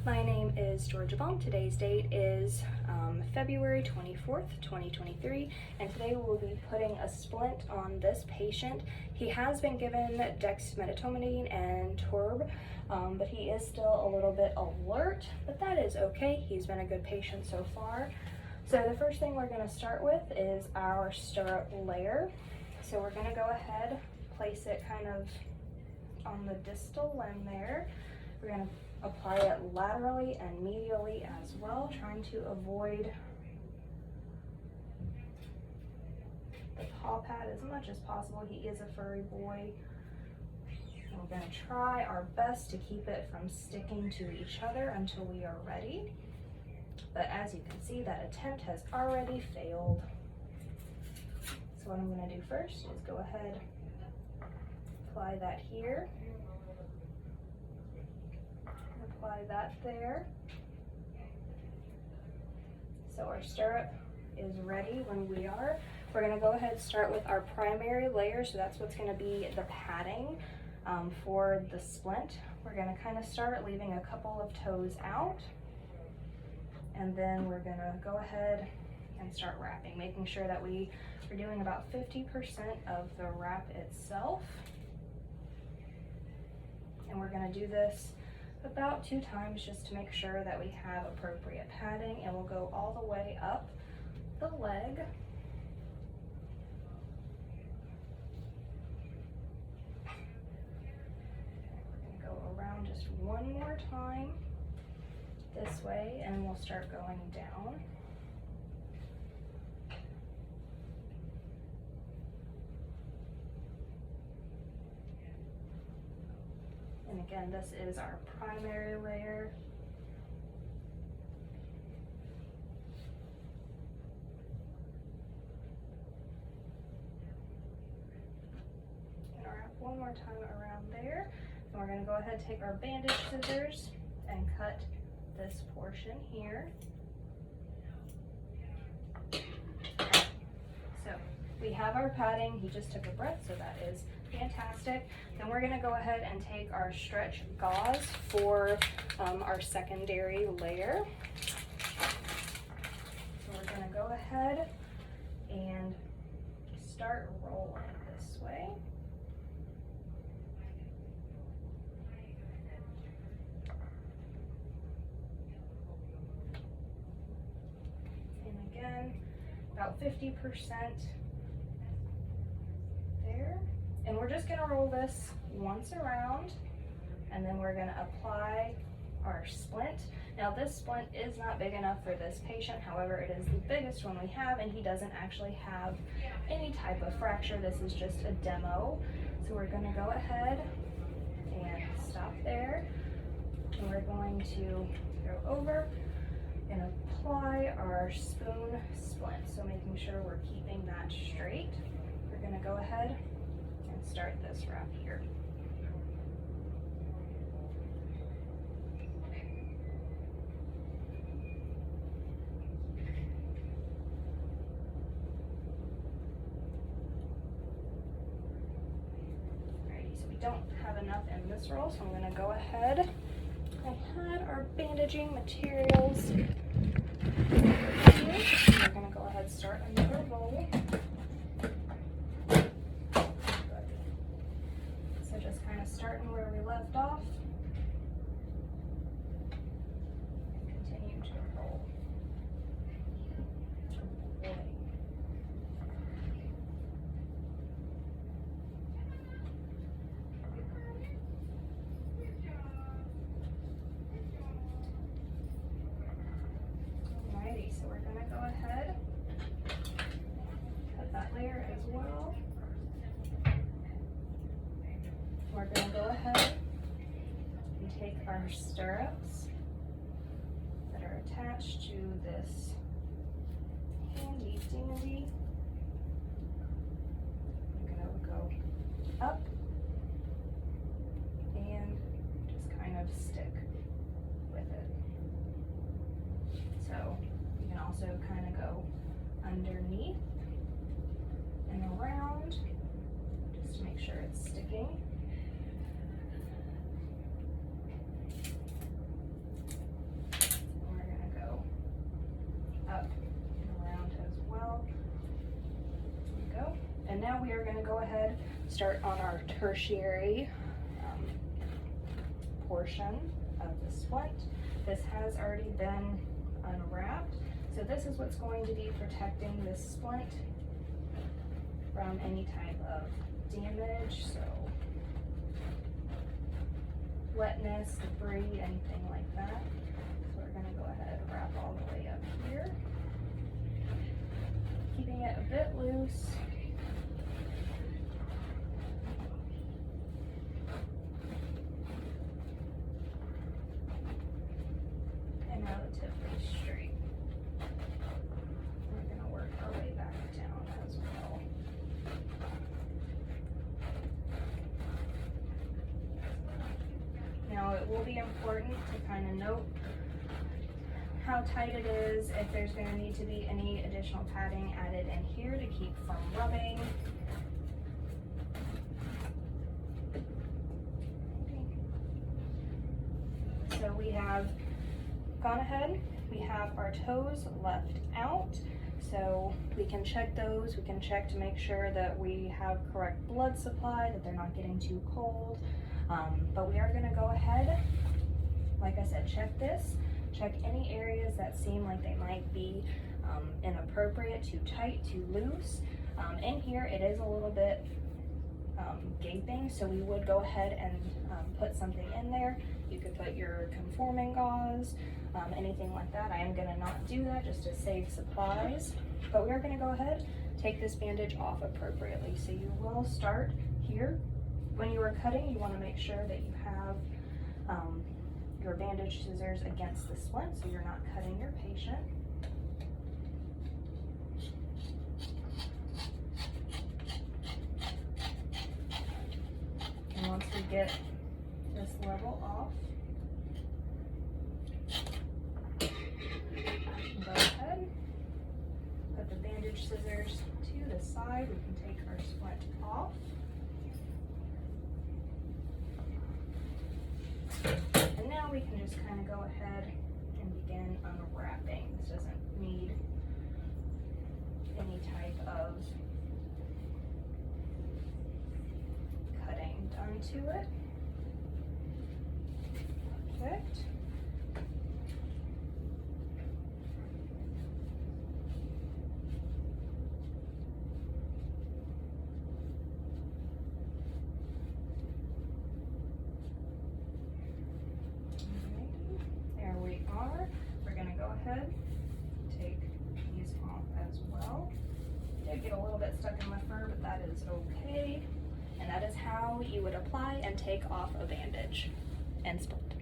My name is Georgia Baum. Today's date is February 24th, 2023, and today we'll be putting a splint on this patient. He has been given dexmedetomidine and torb, but he is still a little bit alert, but that is okay. He's been a good patient so far. So the first thing we're going to start with is our stirrup layer. So we're going to go ahead, place it kind of on the distal limb there. We're going to apply it laterally and medially as well, trying to avoid the paw pad as much as possible. He is a furry boy. And we're going to try our best to keep it from sticking to each other until we are ready. But as you can see, that attempt has already failed. So what I'm going to do first is go ahead, apply that here. Apply that there. So our stirrup is ready when we are. We're going to go ahead and start with our primary layer. So that's what's going to be the padding for the splint. We're going to kind of start leaving a couple of toes out. And then we're going to go ahead and start wrapping, making sure that we are doing about 50% of the wrap itself. And we're going to do this about 2 times just to make sure that we have appropriate padding, and we'll go all the way up the leg. We're going to go around just one more time this way, and we'll start going down. And again, this is our primary layer. And wrap one more time around there. And we're going to go ahead and take our bandage scissors and cut this portion here. So we have our padding. He just took a breath, so that is fantastic. Then we're going to go ahead and take our stretch gauze for our secondary layer. So we're going to go ahead and start rolling this way. And again, about 50% there. And we're just going to roll this once around, and then we're going to apply our splint. Now this splint is not big enough for this patient, however it is the biggest one we have, and he doesn't actually have any type of fracture. This is just a demo. So we're going to go ahead and stop there, and we're going to go over and apply our spoon splint. So making sure we're keeping that straight. We're going to go ahead and start this wrap here. Alrighty, so we don't have enough in this roll, so I'm going to go ahead. I had our bandaging materials here. We're going to go ahead and start another roll. Just kind of starting where we left off and continue to roll. Alrighty, so we're going to go ahead, cut that layer as well. We're going to go ahead and take our stirrups that are attached to this handy dandy. We're going to go up and just kind of stick with it. So you can also kind of go underneath and around just to make sure it's sticking. go ahead, start on our tertiary portion of the splint. This has already been unwrapped, so this is what's going to be protecting this splint from any type of damage, so wetness, debris, anything like that. So we're going to go ahead and wrap all the way up here, keeping it a bit loose. And relatively straight. We're going to work our way back down as well. Now it will be important to kind of note how tight it is, if there's going to need to be any additional padding added in here to keep from rubbing. So we have gone ahead, we have our toes left out, so we can check those, we can check to make sure that we have correct blood supply, that they're not getting too cold. But we are going to go ahead, like I said, check this, check any areas that seem like they might be inappropriate, too tight, too loose. In here it is a little bit gaping, so we would go ahead and put something in there. You could put your conforming gauze, anything like that. I am going to not do that just to save supplies, but we are going to go ahead, take this bandage off appropriately. So you will start here. When you are cutting, you want to make sure that you have your bandage scissors against the splint so you're not cutting your patient. And once we get this level off, go ahead, put the bandage scissors to the side. We can take our splint off. And now we can just kind of go ahead and begin unwrapping. This doesn't need any type of cutting done to it. Perfect. There we are. We're going to go ahead, take these off as well. They get a little bit stuck in my fur, but that is okay. And that is how you would apply and take off a bandage and splint.